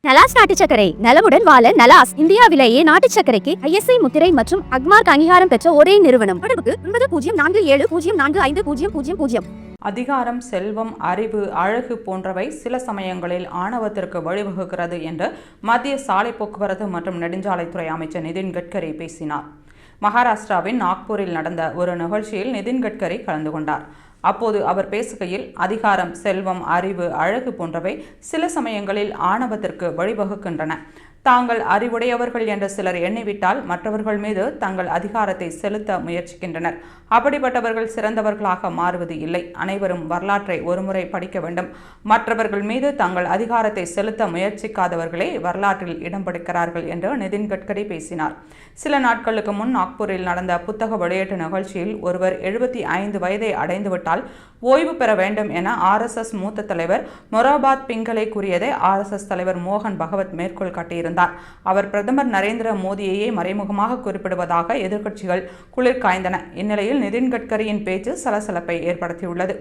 நலாஸ் நாட்டு சர்க்கரை நலமுடன் வாழ நலாஸ் இந்தியாவிலேயே நாட்டு சர்க்கரைக்கு ISI முத்திரை மற்றும் அக்மார்க் அங்கீகாரம் பெற்ற ஒரே நிறுவனம். தொடர்புக்கு 9047045000. அதிகாரம், செல்வம், அறிவு, அழகு போன்றவை சில சமயங்களில் ஆணவத்திற்கு வழிவகுக்கிறது என்று மத்திய சாலை போக்குவரத்து மற்றும் நெடுஞ்சாலைத்துறை அமைச்சர் நிதின் கட்கரி பேசினார். மகாராஷ்டிராவின் நாக்பூரில் நடந்த ஒரு நிகழ்ச்சியில் நிதின் கட்கரி கலந்து கொண்டார். அப்போது அவர் பேசுகையில், அதிகாரம், செல்வம், அறிவு, அழகு போன்றவை சில சமயங்களில் ஆணவத்திற்கு வழிவகுக்கின்றன. தாங்கள் அறிவுடையவர்கள் என்று சிலர் எண்ணிவிட்டால் மற்றவர்கள் மீது தங்கள் அதிகாரத்தை செலுத்த முயற்சிக்கின்றனர். அப்படிப்பட்டவர்கள் சிறந்தவர்களாக மாறுவது இல்லை. அனைவரும் வரலாற்றை ஒருமுறை படிக்க வேண்டும். மற்றவர்கள் மீது தங்கள் அதிகாரத்தை செலுத்த முயற்சிக்காதவர்களே வரலாற்றில் இடம் பிடிக்கிறார்கள் என்று நிதின் கட்கரி பேசினார். சில நாட்களுக்கு முன் நாக்பூரில் நடந்த புத்தக வெளியீட்டு நிகழ்ச்சியில் ஒருவர் 75 வயதை அடைந்துவிட்டால் ஓய்வு பெற வேண்டும் என RSS மூத்த தலைவர் மொராபாத் பிங்கலை கூறியதை RSS தலைவர் மோகன் பகவத் மேற்கோள் காட்டியிருந்தார். அவர் பிரதமர் நரேந்திர மோடியையே மறைமுகமாக குறிப்பிடுவதாக எதிர்க்கட்சிகள் குளிர் காய்ந்தன. இந்நிலையில் நிதின் கட்கரியின் பேச்சு சலசலப்பை ஏற்படுத்தியுள்ளது.